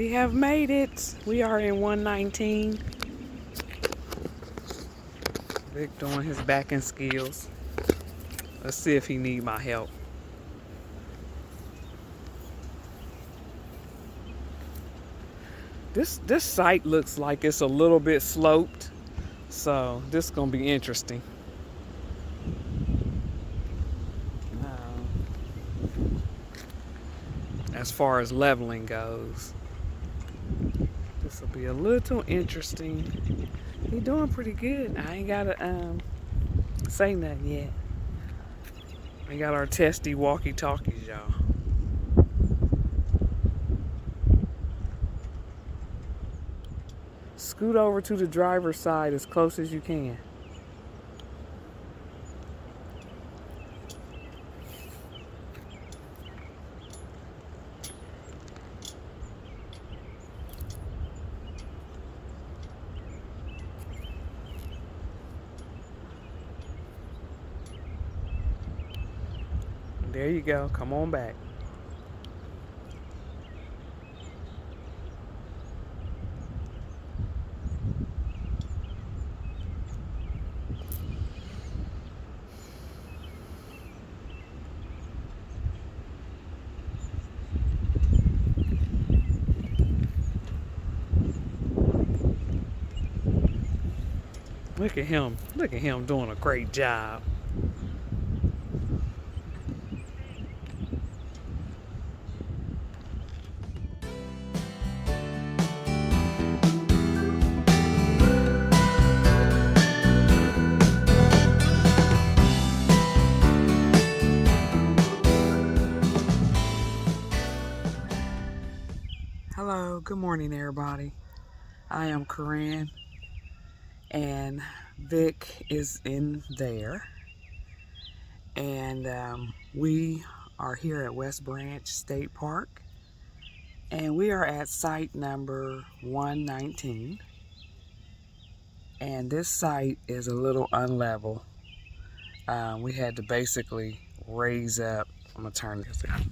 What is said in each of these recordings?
We have made it. We are in 119. Vic doing his backing skills. Let's see if he need my help. This site looks like it's a little bit sloped, so this is gonna be interesting. As far as leveling goes, this will be a little interesting. He doing pretty good. I ain't gotta say nothing yet. We got our testy walkie-talkies, y'all. Scoot over to the driver's side as close as you can. There you go. Come on back. Look at him. Look at him doing a great job. Hello, good morning everybody. I am Corinne and Vic is in there, and we are here at West Branch State Park, and we are at site number 119, and this site is a little unlevel. We had to basically raise up. I'm gonna turn this on.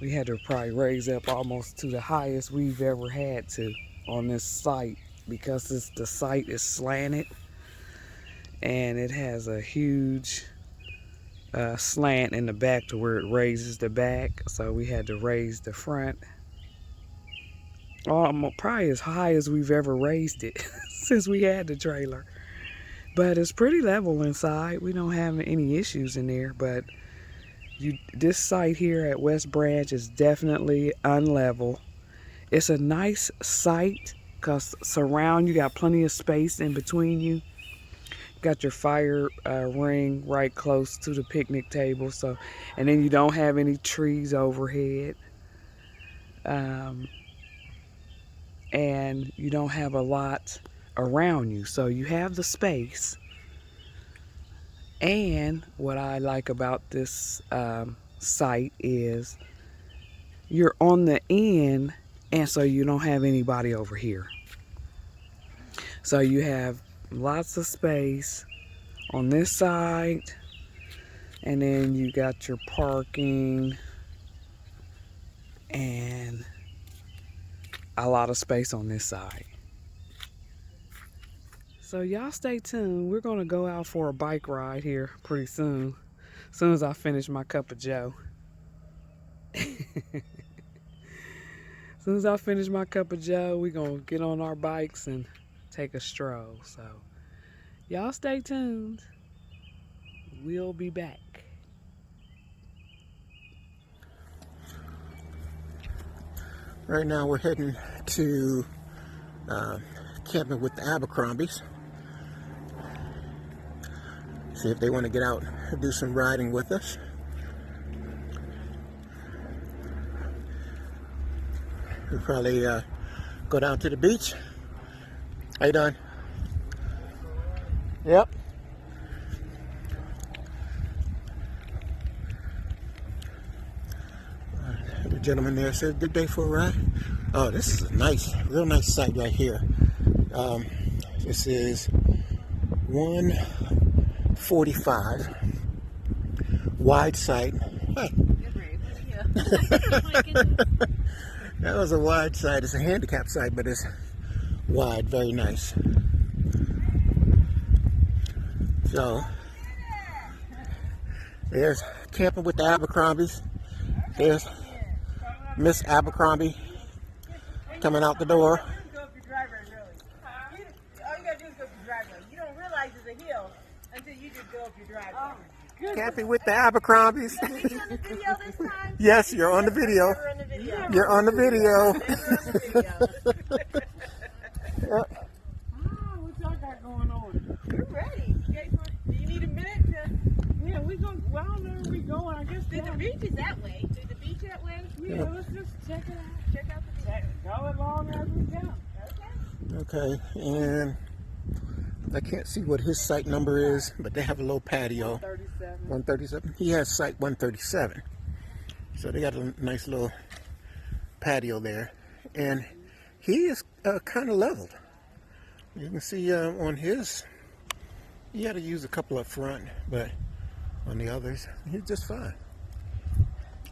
We had to probably raise up almost to the highest we've ever had to on this site, because the site is slanted and it has a huge slant in the back to where it raises the back, so we had to raise the front probably as high as we've ever raised it since we had the trailer. But it's pretty level inside. We don't have any issues in there, but this site here at West Branch is definitely unlevel. It's a nice site because you got plenty of space in between you. Got your fire ring right close to the picnic table, so, and then you don't have any trees overhead, and you don't have a lot around you, so you have the space. And what I like about this site is you're on the end, and so you don't have anybody over here. So you have lots of space on this side, and then you got your parking and a lot of space on this side. So y'all stay tuned. We're gonna go out for a bike ride here pretty soon. As soon as I finish my cup of joe. As soon as I finish my cup of joe, we're gonna get on our bikes and take a stroll. So y'all stay tuned. We'll be back. Right now we're heading to camping with the Abercrombies. See if they want to get out and do some riding with us. We'll probably go down to the beach. How you doing? Yep. The gentleman there said, good day for a ride. Oh, this is a nice, real nice site right here. This is 145 wide site. Hey. That was a wide site. It's a handicap site, but it's wide, very nice. So there's camping with the Abercrombies. There's Miss Abercrombie coming out the door. All you gotta do is go up your driveway. You don't realize it's a hill until you just go up your driveway. Camping with the Abercrombies. Are we on the video this time? Yes, you're on the video. We're on the video. You're on the video. What y'all got going on? We're ready. Do you need a minute to? Yeah, we go. Well, I don't know where we going. I guess The beach is that way. Is the beach that way? yeah, let's just check it out. Check out the beach. Go along as we go. Okay. Okay, and I can't see what his site number is, but they have a little patio. 37. 137. He has site 137. So they got a nice little patio there. And he is kind of leveled. You can see on his, he had to use a couple up front, but on the others, he's just fine.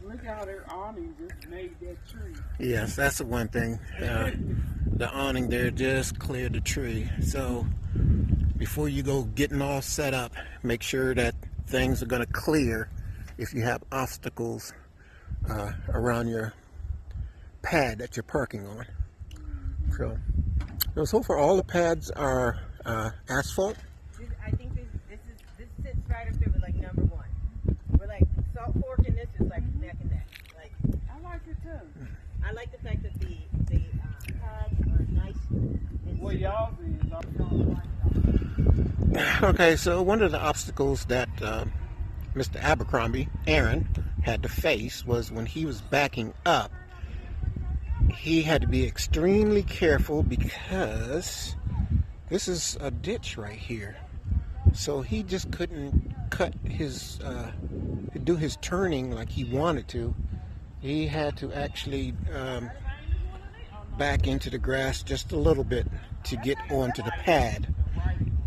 Look how their awning just made that tree. Yes, that's the one thing. The awning there just cleared the tree. So before you go getting all set up, make sure that things are going to clear if you have obstacles around your pad that you're parking on. So far all the pads are asphalt. I think this sits right up there with like number one. We're like Salt Fork and this is like neck and neck. Like I like it too. I like the fact that the pads are nice. Well, y'all Okay, so one of the obstacles that Mr. Abercrombie, Aaron, had to face was when he was backing up. He had to be extremely careful because this is a ditch right here. So he just couldn't cut his, do his turning like he wanted to. He had to actually back into the grass just a little bit to get onto the pad.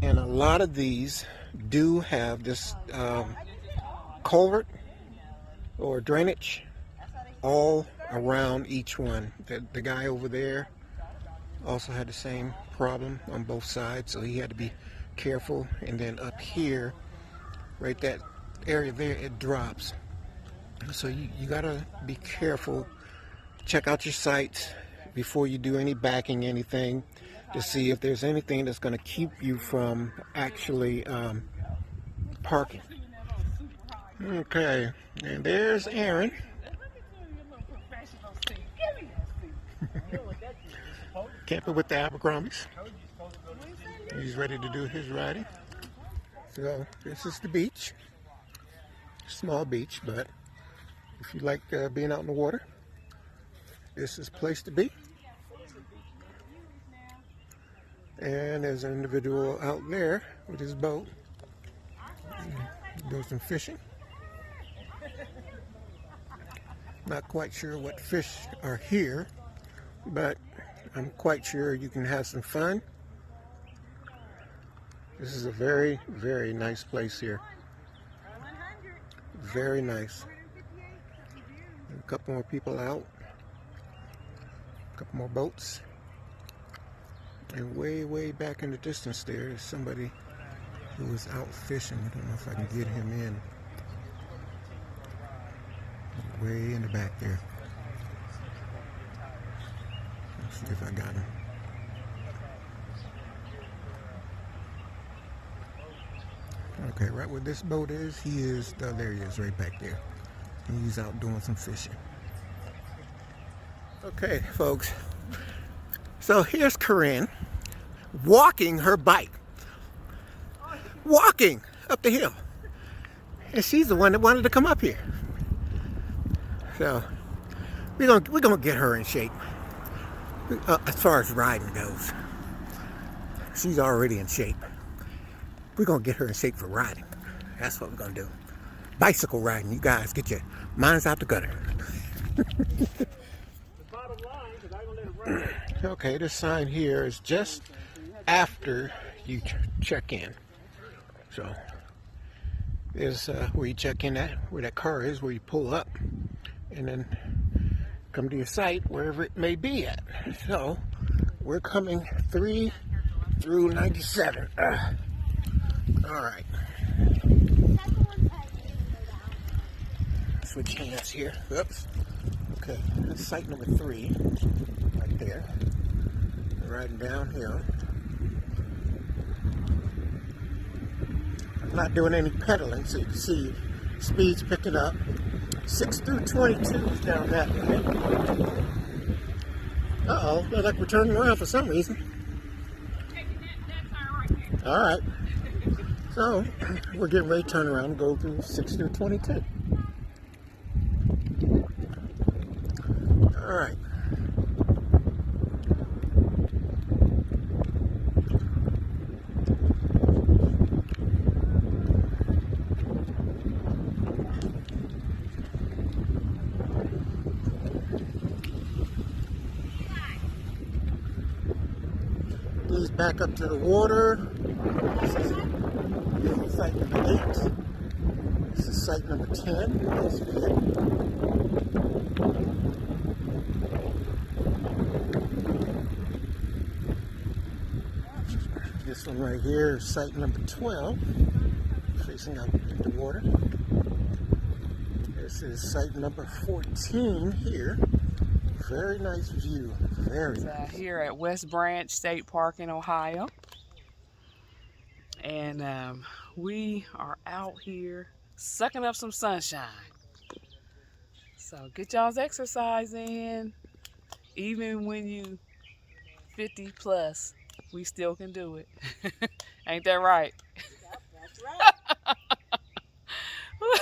And a lot of these do have this culvert or drainage all around each one. The guy over there also had the same problem on both sides, so he had to be careful. And then up here, right that area there, it drops. So you gotta be careful. Check out your sites before you do any backing, anything, to see if there's anything that's going to keep you from actually parking. Okay, and there's Aaron. Camping with the Abercrombies. He's ready to do his riding. So this is the beach. Small beach, but if you like being out in the water, this is a place to be. And there's an individual out there with his boat doing some fishing. Not quite sure what fish are here, but I'm quite sure you can have some fun. This is a very, very nice place here. Very nice. A couple more people out. A couple more boats. And way, way back in the distance there is somebody who is out fishing. I don't know if I can get him in. Way in the back there. Let's see if I got him. Okay, right where this boat is, he is, there he is, right back there. And he's out doing some fishing. Okay, folks. So here's Corinne walking her bike. Walking up the hill. And she's the one that wanted to come up here. So we're gonna get her in shape. As far as riding goes, she's already in shape. We're gonna get her in shape for riding. That's what we're gonna do. Bicycle riding. You guys get your minds out the gutter. Okay, this sign here is just after you check in. So there's where you check in at, where that car is, where you pull up. And then come to your site, wherever it may be at. So we're coming 3 through 97. All right. Switch hands here. Oops. Okay, that's site number 3, right there. Riding downhill. I'm not doing any pedaling, so you can see speeds picking up. 6 through 22 is down that way. Uh-oh, looks like we're turning around for some reason. All right. So, we're getting ready to turn around and go through 6 through 22. All right. These back up to the water. This is site number 8. This is site number 10. That's good. This one right here is site number 12, facing out into the water. This is site number 14 here. Very nice view. Very nice. Here at West Branch State Park in Ohio. And we are out here sucking up some sunshine. So get y'all's exercise in. Even when you 50 plus, we still can do it. Ain't that right? Yep, that's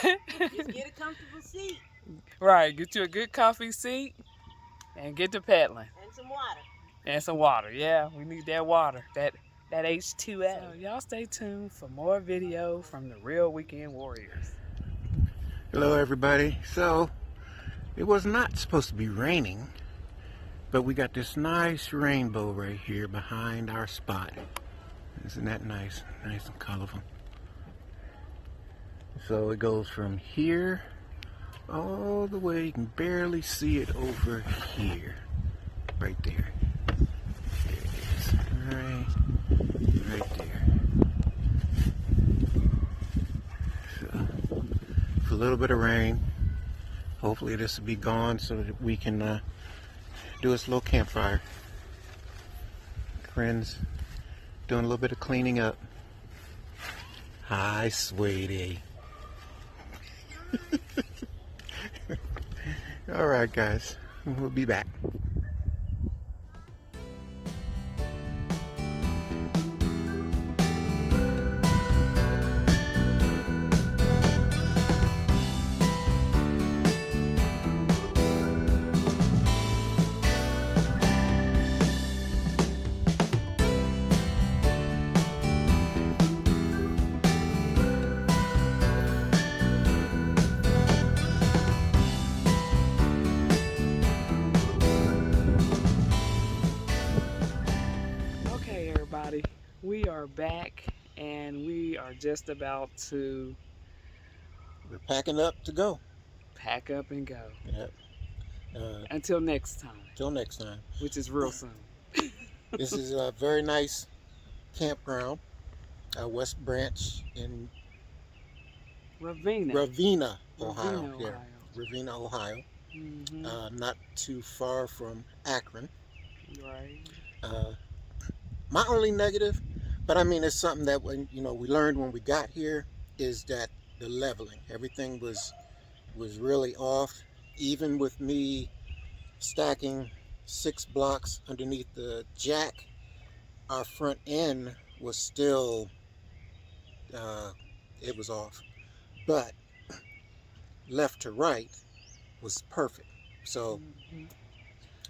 right. Just get a comfortable seat. Right, get you a good comfy seat and get to pedaling. And some water. And some water, yeah, we need that water, that H2O. So y'all stay tuned for more video from the Real Weekend Warriors. Hello everybody. So, it was not supposed to be raining, but we got this nice rainbow right here behind our spot. Isn't that nice? Nice and colorful. So it goes from here all the way, you can barely see it over here. Right there. There it is. Right there. So, for a little bit of rain. Hopefully this will be gone so that we can do us a little campfire. Friends, doing a little bit of cleaning up. Hi, sweetie. All right, guys, we'll be back. We are back and we are just about to We're packing up to go. pack up and go. Yep. Until next time. Till next time. Which is real soon. This is a very nice campground, West Branch in Ravenna, Ohio. Ohio. Ravenna, Ohio. Mm-hmm. Not too far from Akron. Right. My only negative, but I mean it's something that we learned when we got here, is that the leveling. Everything was really off. Even with me stacking 6 blocks underneath the jack, our front end was still it was off. But left to right was perfect. So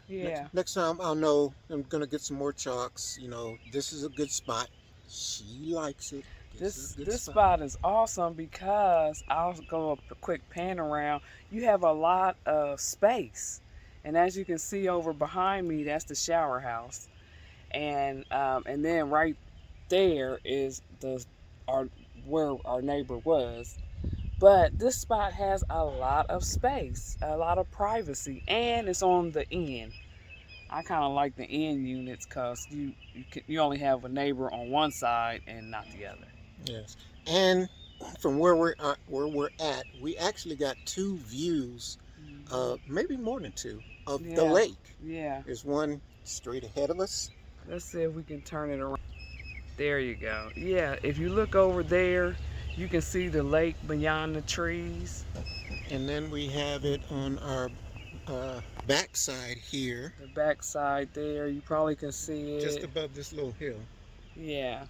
Yeah. next time I'll know I'm gonna get some more chalks. This is a good spot. She likes it. This spot is awesome because I'll go a quick pan around. You have a lot of space, and as you can see over behind me, that's the shower house, and then right there is where our neighbor was. But this spot has a lot of space, a lot of privacy, and it's on the end. I kind of like the end units because you only have a neighbor on one side and not the other. Yes. And from where we're at, we actually got two views, maybe more than two, of the Yeah, lake. yeah. There's one straight ahead of us. Let's see if we can turn it around. There you go. Yeah, if you look over there, you can see the lake beyond the trees. And then we have it on our backside here, The backside there, you probably can see just it. above this little hill. Yeah.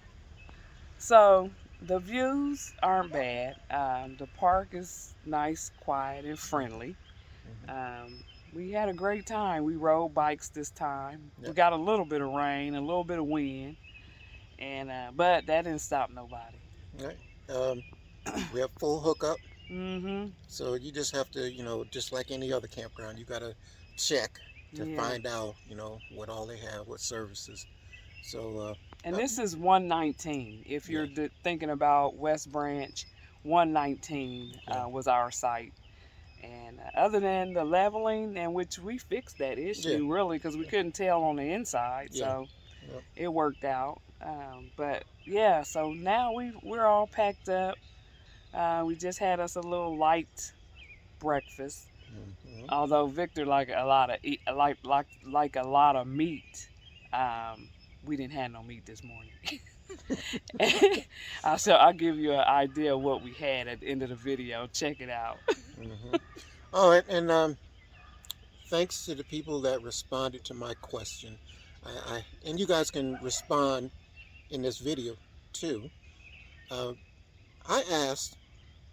So the views aren't bad. The park is nice, quiet, and friendly. We had a great time. We rode bikes this time. We Yep. got a little bit of rain, a little bit of wind, and but that didn't stop nobody. Right. We have full hookup, Mm-hmm. so you just have to, just like any other campground, you got to check to Yeah. find out, what all they have, what services. So, And this is 119. If you're thinking about West Branch, 119 Yeah. was our site. And other than the leveling, in which we fixed that issue really because we couldn't tell on the inside, so it worked out. But yeah, so now we're all packed up. We just had us a little light breakfast. Although Victor like a lot of like a lot of meat. We didn't have no meat this morning. I'll give you an idea of what we had at the end of the video. Check it out. Oh, and thanks to the people that responded to my question. And you guys can respond in this video too. I asked,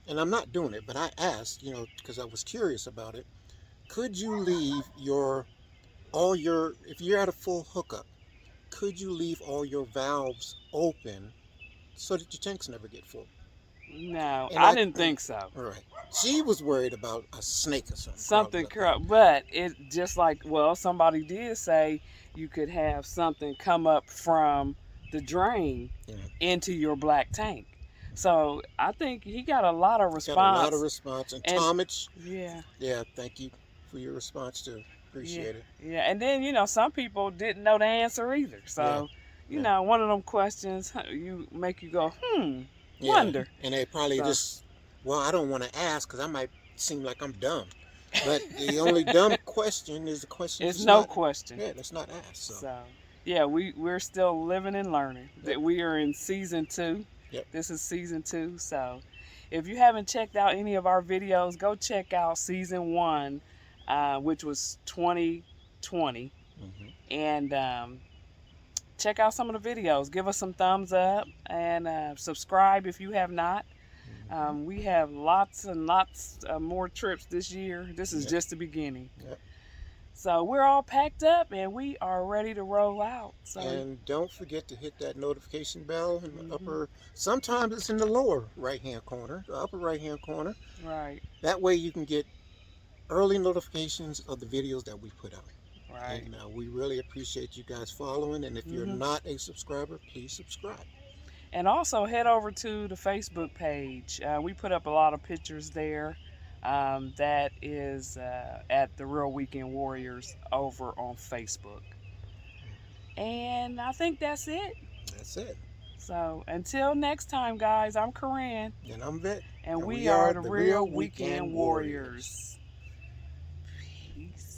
and I'm not doing it, but I asked, because I was curious about it. Could you leave if you're at a full hookup, could you leave all your valves open so that your tanks never get full? No, And I didn't think so. Right. She was worried about a snake or something. Something corrupt, but it just like somebody did say you could have something come up from the drain into your black tank. So I think he got a lot of response. Got a lot of response, and Tomich. Yeah. Thank you for your response too. Appreciate it. Yeah, and then some people didn't know the answer either. So one of them questions you go wonder. And they probably just, I don't want to ask because I might seem like I'm dumb. But the only dumb question is the question. It's no question. Yeah, that's not asked. So yeah, we're still living and learning. That we are in season 2. Yep. This is season 2. So if you haven't checked out any of our videos, go check out season 1, which was 2020, and check out some of the videos. Give us some thumbs up and subscribe if you have not. We have lots and lots more trips this year. This is just the beginning. So we're all packed up and we are ready to roll out. So. And don't forget to hit that notification bell in the upper, sometimes it's in the lower right-hand corner, the upper right-hand corner. Right. That way you can get early notifications of the videos that we put out. Right. And we really appreciate you guys following. And if you're not a subscriber, please subscribe. And also head over to the Facebook page. We put up a lot of pictures there. That is at the Real Weekend Warriors over on Facebook. And I think that's it. That's it. So until next time, guys, I'm Corinne. And I'm Vic. And we are the Real Weekend Warriors. Peace.